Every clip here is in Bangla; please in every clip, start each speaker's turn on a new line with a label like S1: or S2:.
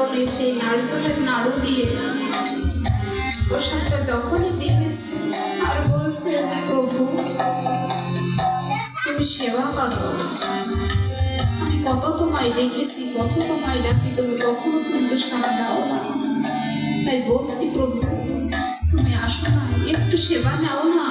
S1: চরণে সেই নারকেলের নাড়ু দিয়ে প্রসাদটা যখনই দিয়েছে আর বলছে, প্রভু তুমি সেবা করো, আমি কত তোমায় দেখেছি, কত তোমায় ডাকি, তুমি কখনো কিন্তু সাড়া দাও না। তাই বলছি প্রভু তুমি আসো না, একটু সেবা নাও না।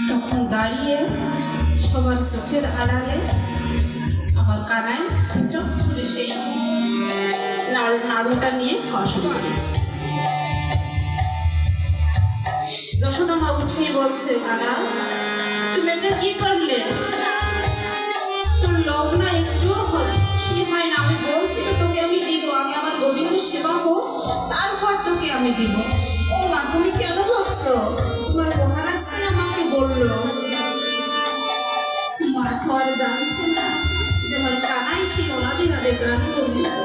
S1: তখন দাঁড়িয়ে সবার চোখের আড়ালে আমার কানাই টপ করে সেই নাড়ুটা নিয়ে খাওয়া শুরু করেছে। যশোদা মা উঠেই বলছে, কানা তুমি এটা কি করলে? তোর লগ্ন একটুও খুশি হয় না। আমি বলছি তো তোকে আমি দিব, আগে আমার গোবিন্দ সেবা হোক, তারপর তোকে আমি দিব। ও মা তুমি কেন ভাবছো? তোমার মহারাজ তাই আমাকে বললো। মা তো আর জানছে না যে আমার কানাই সেই অনাদি রাধে প্রাণ গোবিন্দ।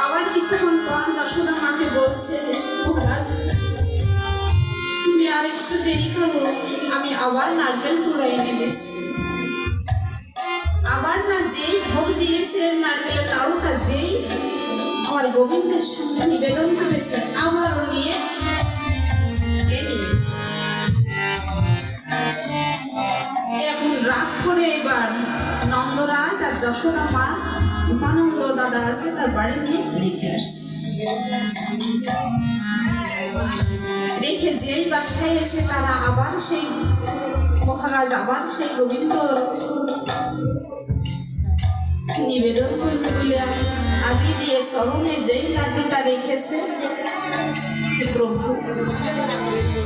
S1: আবার কিছুক্ষণ পর যশোদা মাকে বলছে, মহারাজ তুমি আর একটু দেরি করো, আমি আবার নারকেল কুড়া এনে দিচ্ছি। আবার না যেই ভোগ দিয়েছে নারকেলের নাড়ুটা যেই আমার গোবিন্দের সামনে নিবেদন করেছে, আবারও নিয়ে এখন রাগ করে এবার নন্দরাজ আর যশোদা মা উপানন্দ দাদা আছে তার বাড়ি নিয়ে রেখে আসছে। রেখে যেই বাসায় এসে তারা আবার সেই মহারাজ আবার সেই গোবিন্দ নিবেদন করতে বলে আগে দিয়ে চরণে যেই লাড্ডুটা রেখেছে, প্রভু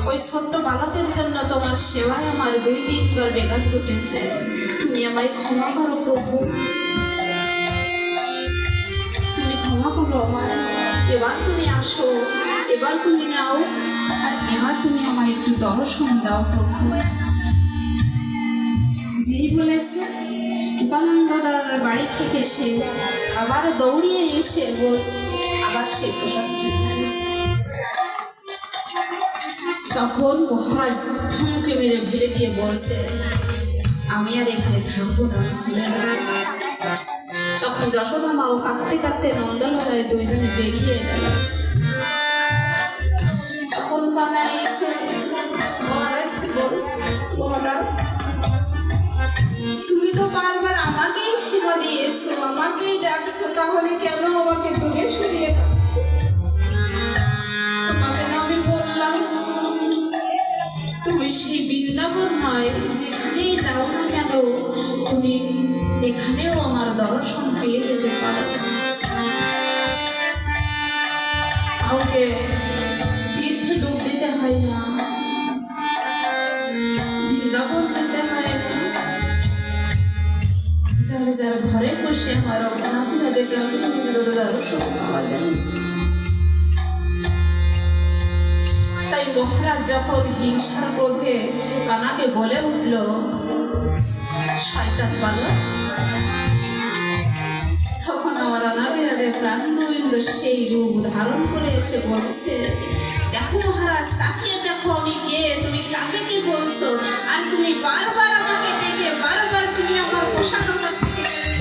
S1: ওই ছোট্ট বালকের জন্য তোমার সেবায় আমার 2-3 বার বেঘাত ঘটেছে, তুমি আমায় ক্ষমা করো প্রভু, তুমি ক্ষমা করো আমায়। এবার তুমি আসো, এবার তুমি নাও, আর এবার তুমি আমায় একটু দর্শন দাও প্রভু। যেই বলেছে উপানন্দ দাদার বাড়ি থেকে সে আবার দৌড়িয়ে এসে বলছে আবার সেই প্রসাদ। তখন মহারাজ ধমকে মেরে ভিড়ে দিয়ে বলছে, আমি আর এখানে থাকবো না। তখন যশোদা মাও কাঁদতে কাঁদতে নন্দলালয়ে দুইজনে বেরিয়ে গেল। তখন কানাই এসে মহারাজকে বলছে, মহারাজ তুমি তো বারবার আমাকেই সেবা দিয়েছো, আমাকেই ডাকছো, তাহলে কেন আমাকে দূরে সরিয়ে রাখছো? তোমাকে না আমি বললাম তুমি সেই বৃন্দাবন নয়, যেখানেই যাও না কেন তুমি এখানেও আমার দর্শন পেয়ে যেতে পারো। কাউকে তীর্থে ডুব দিতে হয় না, বৃন্দাবন যেতে হয় না, যার যার ঘরে বসে আমার অনাদি রাধে প্রাণ গোবিন্দর দর্শন পাওয়া যায়। তাই মহারাজ যখন হিংসার ক্রোধে কানাকে বলে উঠল, শয়তান বালক, তখন আমার অনাদি রাধে প্রাণ গোবিন্দ সেই রূপ ধারণ করে এসে বলছে, দেখো মহারাজ তাকিয়ে দেখো আমি কে, তুমি কাকে কি বলছো, আর তুমি বারবার আমাকে ডেকে বারবার তুমি আমার পোশাক আমার থেকে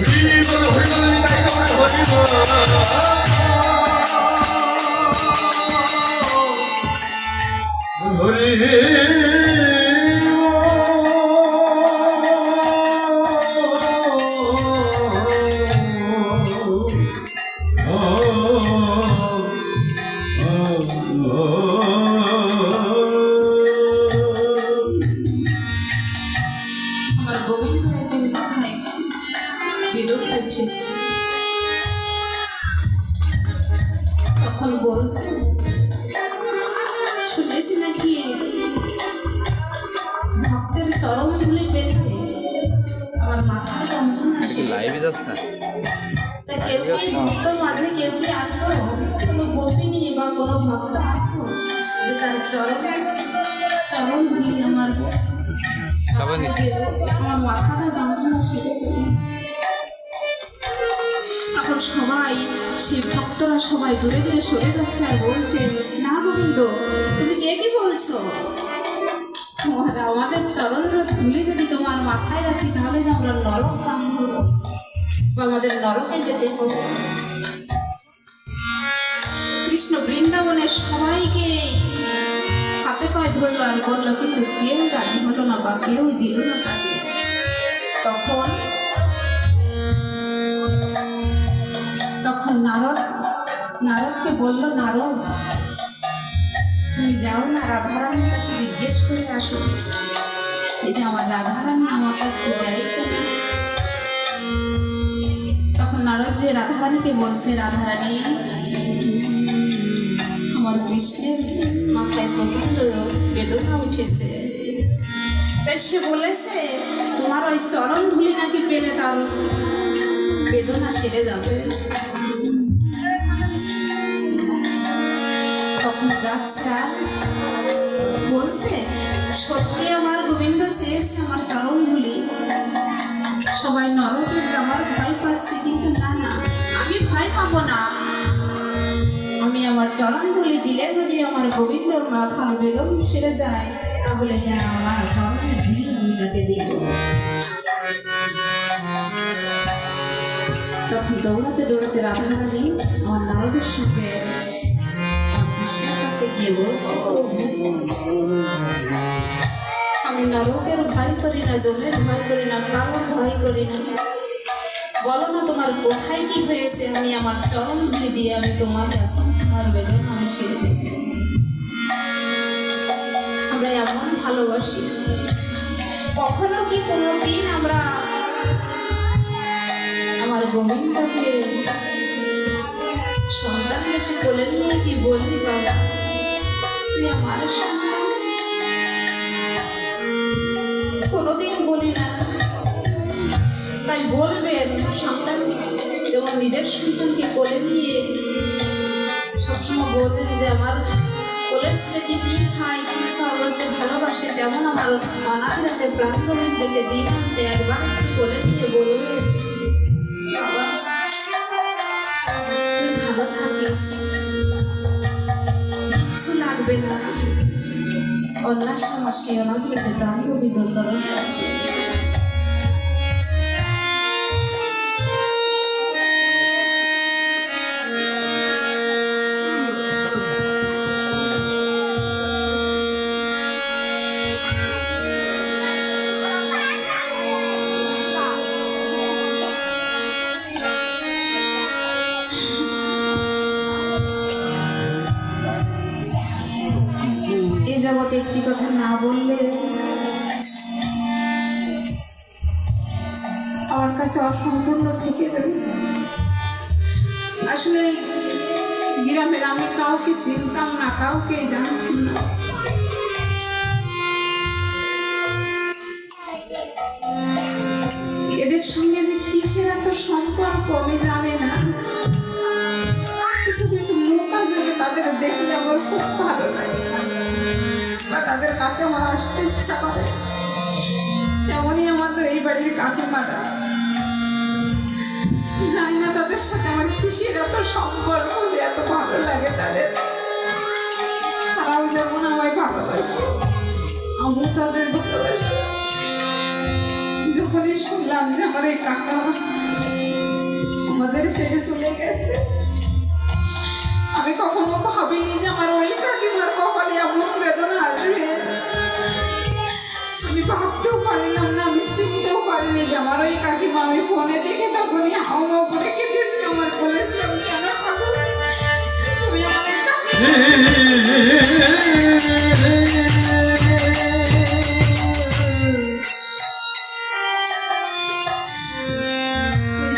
S1: আমার গোবিন্দ একদিন কথায় বিরক্ত উঠেছে। তখন বলছে, শুনেছি নাকি ভক্তের চরম ধুলি পেতে আমার মাথার যন্ত্রণা লাইভে যাচ্ছে। তা কেউ কি ভক্ত মাঝে কেউ কি আছো, কোনো গোপিনী বা কোনো ভক্ত আছো যে তার চরম ধুলি আমার মাথাটা যন্ত্রণা শিখেছে? তখন সবাই সেই ভক্তরা সবাই দূরে দূরে সরে যাচ্ছে আর বলছে, না গোবিন্দ তুমি কে কি বলছো? তোমার আমাদের চরণ ধুলি যদি তোমার মাথায় রাখি তাহলে যে আমরা নরক কাম বা আমাদের নরকে যেতে হবে। কৃষ্ণ বৃন্দাবনের সবাইকে হাতে পায়ে ধরলো আর বললো, কিন্তু কেউ রাজি হলো না বা কেউ দিল না তাকে। তখন নারদকে বললো, নারদ তুমি যাও না, রাধারানীর কাছে জিজ্ঞেস করে আসো, এই যে আমার রাধারানী আমাকে একটু দেয় কেন? তখন নারদ যে রাধারানীকে বলছে, রাধারানী আমার কৃষ্ণের মাথায় প্রচন্ড বেদনা উঠেছে, তাই সে বলেছে তোমার ওই চরণ ধুলি নাকি পেলে তার বেদনা সেরে যাবে। তখন যাচ্ছে আর বলছে, সত্যি আমার গোবিন্দ চেয়েছে আমার চরণ ধুলি, সবাই নরকে যাওয়ার ভয় পাচ্ছে, কিন্তু না না, আমি ভয় পাবো না। আমি আমার চরণ ধুলি দিলে যদি আমার গোবিন্দর মাথার বেদনা সেরে যায়, তাহলে হ্যাঁ আমার চরণের ধুলি আমি তাকে দিব। তখন দৌড়াতে দৌড়াতে রাধারানী আমার নারদের সঙ্গে কৃষ্ণের কাছে গিয়ে বলছে, আমি নরকের ভয় করি না, জমের ভয় করি না, কারোর ভয় করি না, বলো না তোমার কোথায় কি হয়েছে, আমি আমার চরণ ধুলি দিয়ে আমি তোমার বেদনা আমি সেরে দেব। আমরা এমন ভালোবাসি, কখনো কি কোনোদিন আমরা আমার গোবিন্দকে সন্তান এসে কোলে নিয়ে কি বলি, বাবা তুই আমার সন্তান? কোনোদিন বলি না। তাই বলবেন সন্তান যেমন নিজের সন্তানকে কোলে নিয়ে সবসময় বলবেন যে আমার কোলের ছেলেটি কি খায়, কি খাওয়াতে ভালোবাসে, তেমন আমার অনাথের হাতে প্রাণ গোবিন্দকে দিন আনতে একবার কোলে নিয়ে বলবেন, বাবা তুই ভালো থাকিস, কিচ্ছু লাগবে না, অন্যাস আমার সেই অনাথের হাতে প্রাণ গোবিন্দ দর্শন। জগতে একটি কথা না বললে আমার কাছে অসম্পূর্ণ থেকে যাবে। আসলে গ্রামের আমি কাউকে চিনতাম না, কাউকে জানতাম না, এদের সঙ্গে যে কিসের এত সম্পর্ক আমি জানি না। কিছু কিছু মুখ আছে যে তাদের দেখলে আমার খুব ভালো লাগে বা তাদের কাছে আমার আসতে ইচ্ছা করে। তেমনই আমাদের এই বাড়ির কাকিমারা, জানি না তাদের সাথে আমার কিসের এত সম্পর্ক যে এত ভালো লাগে তাদের। তারাও যেমন আমায় ভালোবাসে, আমিও তাদের ভালোবাসি। যখনই শুনলাম যে আমার এই কাকা আমাদের ছেড়ে চলে গেছে, আমি কখনো ভাবিনি যে আমার ওই কাকিমার কপালে এমন বেদনা আসবে। আমি ভাবতেও পারিলাম না, আমি চিনতেও পারিনি যে আমার ওই কাকিমা। আমি ফোনে দেখে তখনই হাওয়া করে কেঁদেছি, আমার বলেছিলাম কেন ঠাকুর তুমি আমার এই কাকিমা।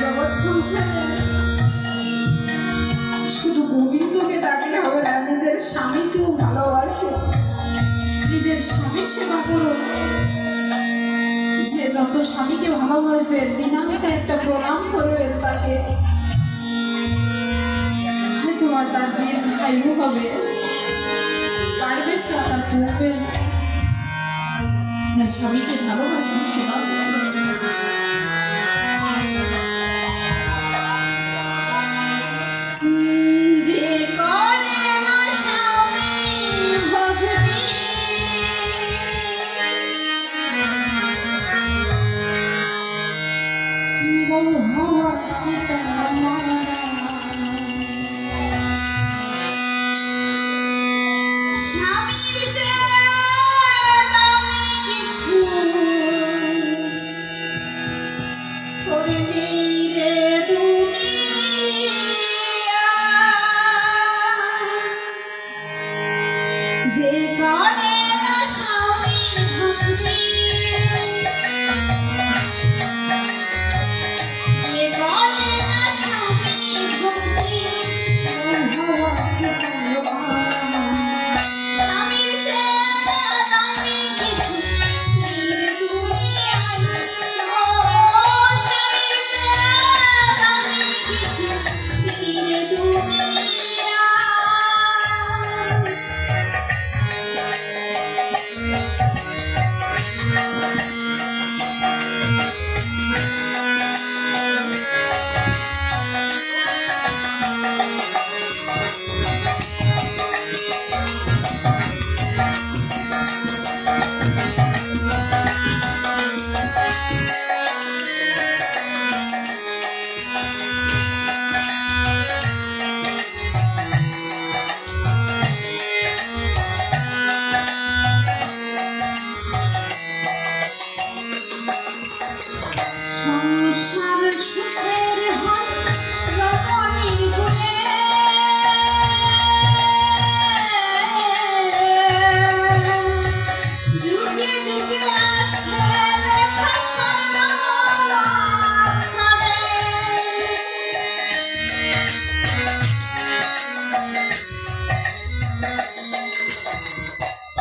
S1: জগৎ সংসারে শুধু গোবিন্দকে ডাকলে হবে না, নিজের স্বামীকেও ভালোবাসো, নিজের স্বামীর সেবা করো। যে যত স্বামীকে ভালোবাসবেন, দিনাঙ্গটা একটা প্রণাম করবেন তাকে, হয়তো তার দীর্ঘায়ু হবে, পারবে তার করবেন। স্বামীকে ভালোবাসেন, সেবা করে না স্বামী ভক্তি, কে করে না স্বামী ভক্তি, স্বামীর চেয়ে দামি কিছু নেই দুনিয়ায়, স্বামীর চেয়ে দামি কিছু নেই দুনিয়ায়। সংসার সুখের হয় রমণীর গুণে, যুগে যুগে আছে লেখা স্বর্ণাক্ষরে।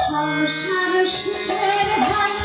S1: সংসার সুখের হয়